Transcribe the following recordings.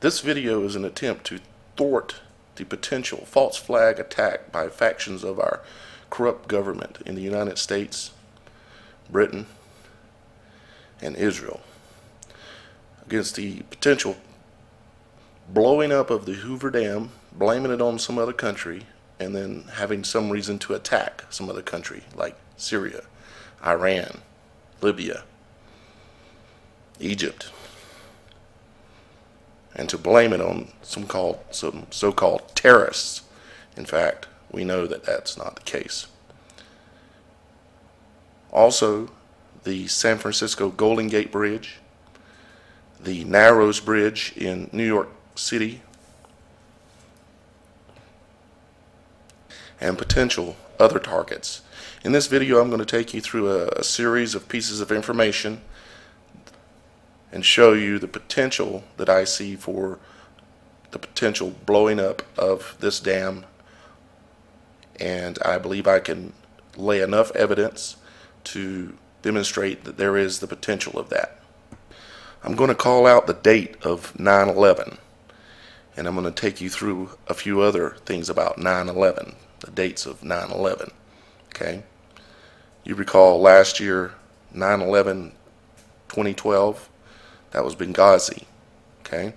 This video is an attempt to thwart the potential false flag attack by factions of our corrupt government in the United States, Britain, and Israel against the potential blowing up of the Hoover Dam, blaming it on some other country, and then having some reason to attack some other country like Syria, Iran, Libya, Egypt, and to blame it on some so-called terrorists. In fact, we know that that's not the case. Also, the San Francisco Golden Gate Bridge, the Narrows Bridge in New York City, and potential other targets. In this video, I'm going to take you through a series of pieces of information and show you the potential that I see for the potential blowing up of this dam, and I believe I can lay enough evidence to demonstrate that there is the potential of that. I'm going to call out the date of 9/11, and I'm going to take you through a few other things about 9/11, the dates of 9/11. Okay, you recall last year 9/11 2012, that was Benghazi. Okay,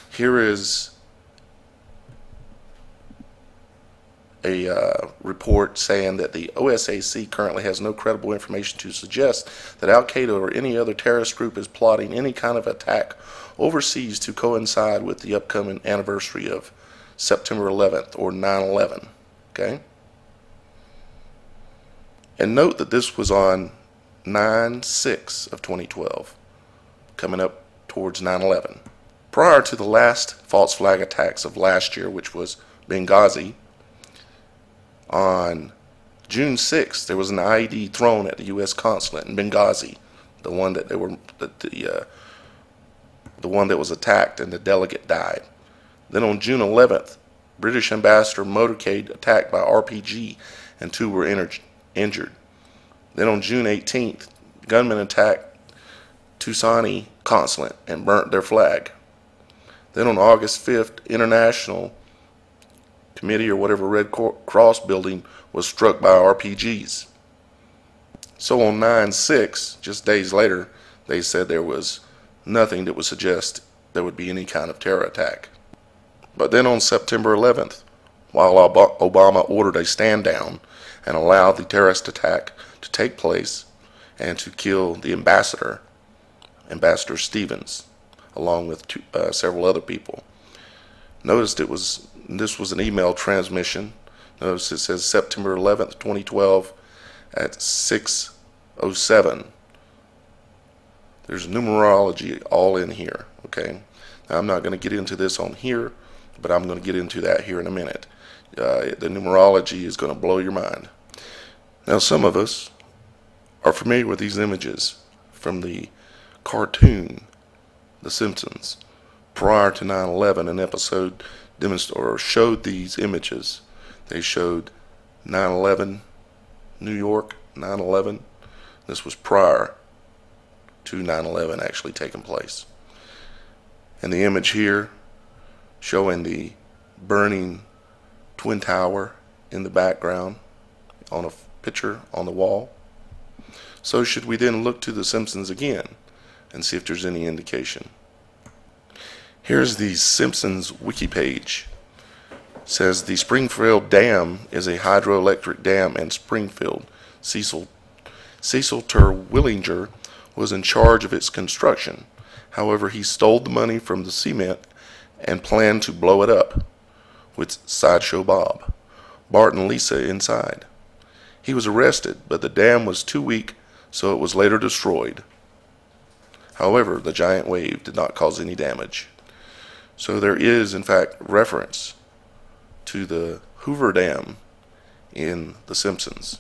here is a report saying that the OSAC currently has no credible information to suggest that Al-Qaeda or any other terrorist group is plotting any kind of attack overseas to coincide with the upcoming anniversary of September 11th or 9/11. Okay, and note that this was on 9/6 of 2012, coming up towards 9/11. Prior to the last false flag attacks of last year, which was Benghazi, on June 6th, there was an IED thrown at the U.S. consulate in Benghazi, the one that was attacked and the delegate died. Then on June 11th, British Ambassador motorcade attacked by RPG and 2 were injured. Then on June 18th, gunmen attacked Tucson consulate and burnt their flag. Then on August 5th, International Committee or whatever Red Cross building was struck by RPGs. So on 9/6, just days later, they said there was nothing that would suggest there would be any kind of terror attack. But then on September 11th, while Obama ordered a stand down and allowed the terrorist attack to take place and to kill the ambassador, Ambassador Stevens, along with several other people. Notice this was an email transmission. Notice it says September 11th, 2012 at 6:07. There's numerology all in here. Okay, now I'm not going to get into this on here, but I'm going to get into that here in a minute. The numerology is going to blow your mind. Now, some of us are familiar with these images from the cartoon The Simpsons. Prior to 9/11, an episode showed these images. They showed 9/11 New York, 9/11. This was prior to 9/11 actually taking place. And the image here showing the burning Twin Tower in the background on a picture on the wall. So should we then look to The Simpsons again and see if there's any indication? Here's the Simpsons wiki page. It says the Springfield Dam is a hydroelectric dam in Springfield. Cecil Terwilliger was in charge of its construction. However, he stole the money from the cement and planned to blow it up with Sideshow Bob, Bart and Lisa inside. He was arrested, but the dam was too weak, so it was later destroyed. However, the giant wave did not cause any damage. So there is, in fact, reference to the Hoover Dam in The Simpsons.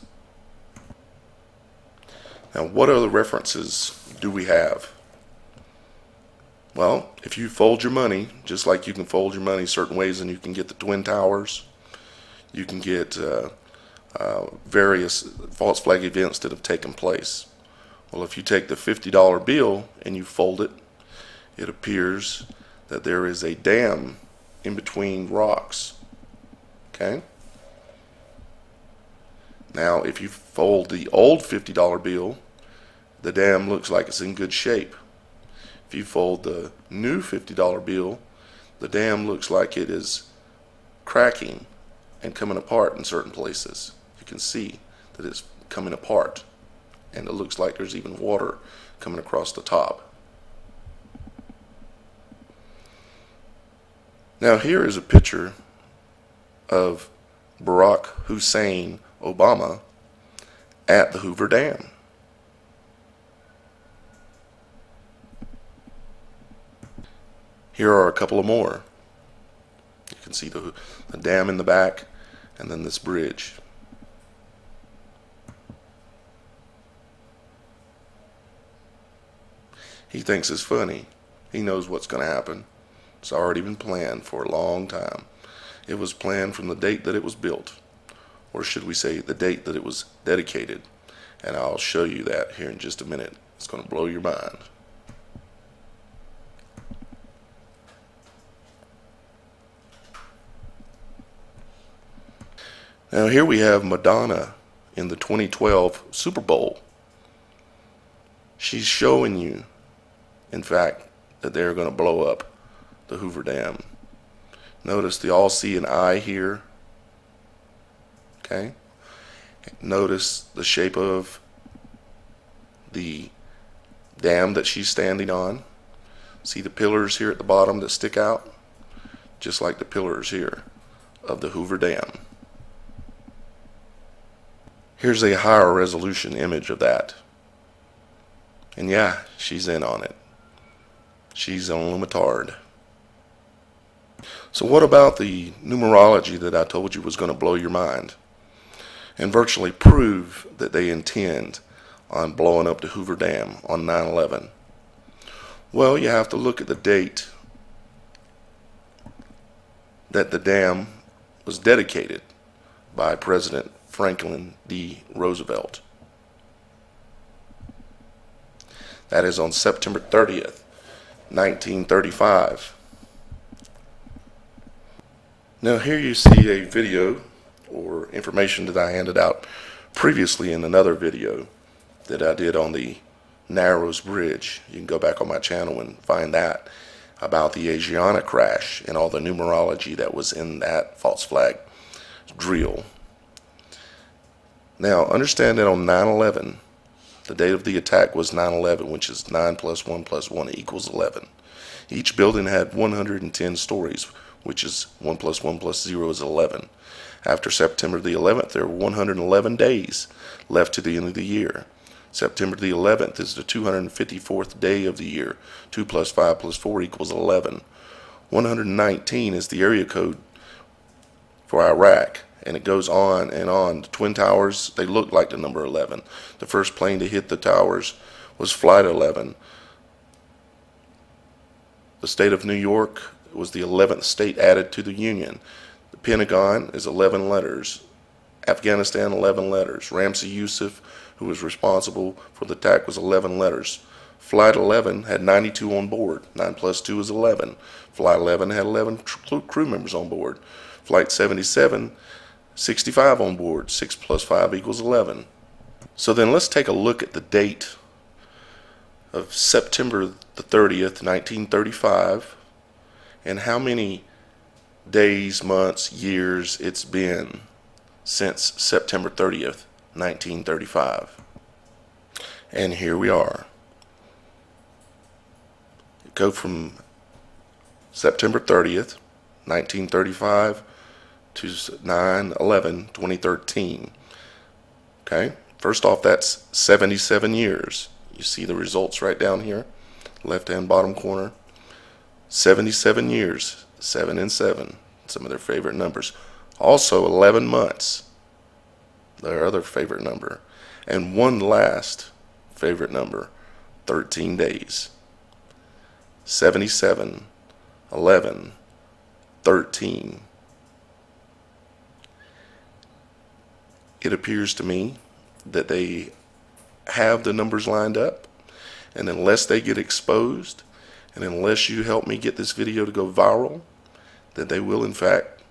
Now, what other references do we have? Well, if you fold your money, just like you can fold your money certain ways, and you can get the Twin Towers, you can get various false flag events that have taken place. Well, if you take the $50 bill and you fold it, it appears that there is a dam in between rocks. Okay? Now, if you fold the old $50 bill, the dam looks like it's in good shape. If you fold the new $50 bill, the dam looks like it is cracking and coming apart in certain places. You can see that it's coming apart, and it looks like there's even water coming across the top. Now here is a picture of Barack Hussein Obama at the Hoover Dam. Here are a couple of more. You can see the dam in the back, and then this bridge. He thinks it's funny. He knows what's going to happen. It's already been planned for a long time. It was planned from the date that it was built, or should we say the date that it was dedicated. And I'll show you that here in just a minute. It's going to blow your mind. Now here we have Madonna in the 2012 Super Bowl. She's showing you, in fact, that they're going to blow up the Hoover Dam. Notice the all-seeing eye here. Okay. Notice the shape of the dam that she's standing on. See the pillars here at the bottom that stick out? Just like the pillars here of the Hoover Dam. Here's a higher resolution image of that. And yeah, she's in on it. She's on Lumitard. So what about the numerology that I told you was going to blow your mind and virtually prove that they intend on blowing up the Hoover Dam on 9/11? Well, you have to look at the date that the dam was dedicated by President Franklin D. Roosevelt. That is on September 30th, 1935. Now here you see a video or information that I handed out previously in another video that I did on the Narrows Bridge. You can go back on my channel and find that, about the Asiana crash and all the numerology that was in that false flag drill. Now understand that on 9/11, the date of the attack was 9/11, which is 9 plus 1 plus 1 equals 11. Each building had 110 stories, which is 1 plus 1 plus 0 is 11. After September the 11th, there were 111 days left to the end of the year. September the 11th is the 254th day of the year. 2 plus 5 plus 4 equals 11. 119 is the area code for Iraq, and it goes on and on. The Twin Towers, they look like the number 11. The first plane to hit the towers was Flight 11. The state of New York was the 11th state added to the Union. The Pentagon is 11 letters. Afghanistan, 11 letters. Ramzi Youssef, who was responsible for the attack, was 11 letters. Flight 11 had 92 on board. 9 plus 2 is 11. Flight 11 had 11 crew members on board. Flight 77, 65 on board. 6 plus 5 equals 11. So then let's take a look at the date of September the 30th, 1935, and how many days, months, years it's been since September 30th, 1935. And here we are. Go from September 30th, 1935 to 9/11/2013. Okay, first off, that's 77 years. You see the results right down here, left hand bottom corner. 77 years, 7 and 7, some of their favorite numbers. Also 11 months, their other favorite number. And one last favorite number, 13 days. 77 11 13. It appears to me that they have the numbers lined up, and unless they get exposed, and unless you help me get this video to go viral, that they will in fact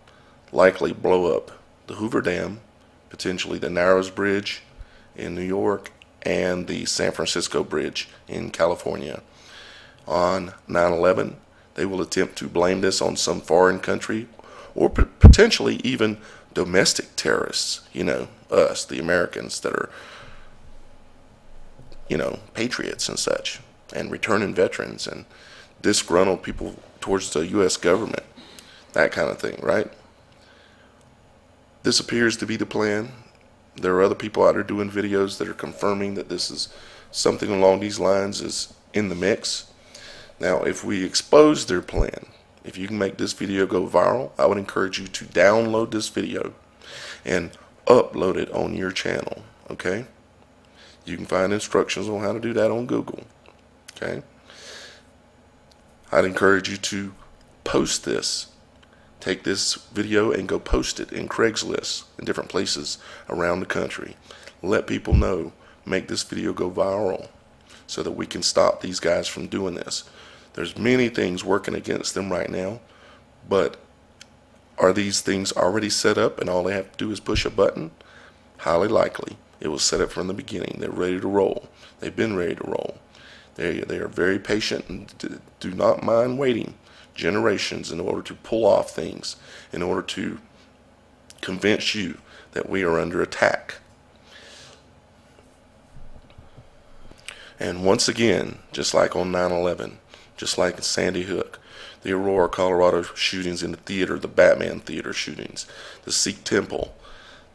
likely blow up the Hoover Dam, potentially the Narrows Bridge in New York, and the San Francisco Bridge in California. On 9/11, they will attempt to blame this on some foreign country, or potentially even domestic terrorists, us, the Americans that are, patriots and such, and returning veterans and disgruntled people towards the U.S. government, that kind of thing, right? This appears to be the plan. There are other people out there doing videos that are confirming that this is something along these lines is in the mix. Now, if we expose their plan, if you can make this video go viral, I would encourage you to download this video and upload it on your channel, okay? You can find instructions on how to do that on Google, okay? I'd encourage you to post this. Take this video and go post it in Craigslist in different places around the country. Let people know. Make this video go viral so that we can stop these guys from doing this. There's many things working against them right now, but are these things already set up and all they have to do is push a button? Highly likely. It was set up from the beginning. They're ready to roll. They've been ready to roll. They are very patient and do not mind waiting generations in order to pull off things, in order to convince you that we are under attack. And once again, just like on 9/11, just like in Sandy Hook, the Aurora, Colorado shootings in the theater, the Batman theater shootings, the Sikh temple,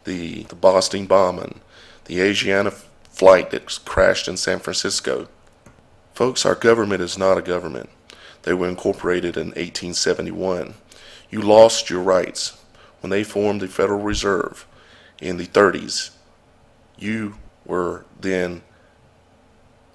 the Boston bombing, the Asiana flight that crashed in San Francisco. Folks, our government is not a government. They were incorporated in 1871. You lost your rights. When they formed the Federal Reserve in the 30s, you were then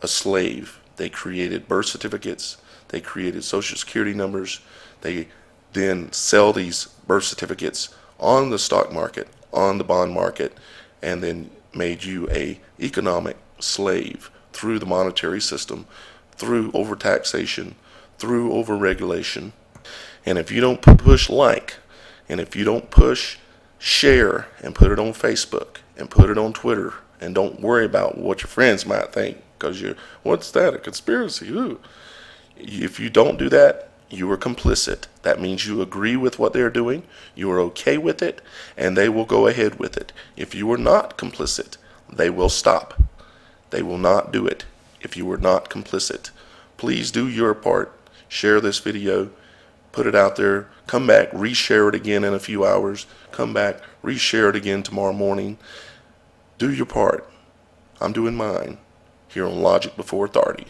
a slave. They created birth certificates. They created social security numbers. They then sell these birth certificates on the stock market, on the bond market, and then made you a economic slave through the monetary system, through overtaxation, through overregulation. And if you don't push like, and if you don't push share and put it on Facebook and put it on Twitter, and don't worry about what your friends might think, because what's that, a conspiracy? Ooh. If you don't do that, you are complicit. That means you agree with what they're doing, you are okay with it, and they will go ahead with it. If you are not complicit, they will stop. They will not do it if you are not complicit. Please do your part. Share this video, put it out there, come back, reshare it again in a few hours, come back, reshare it again tomorrow morning. Do your part. I'm doing mine here on Logic Before Authority.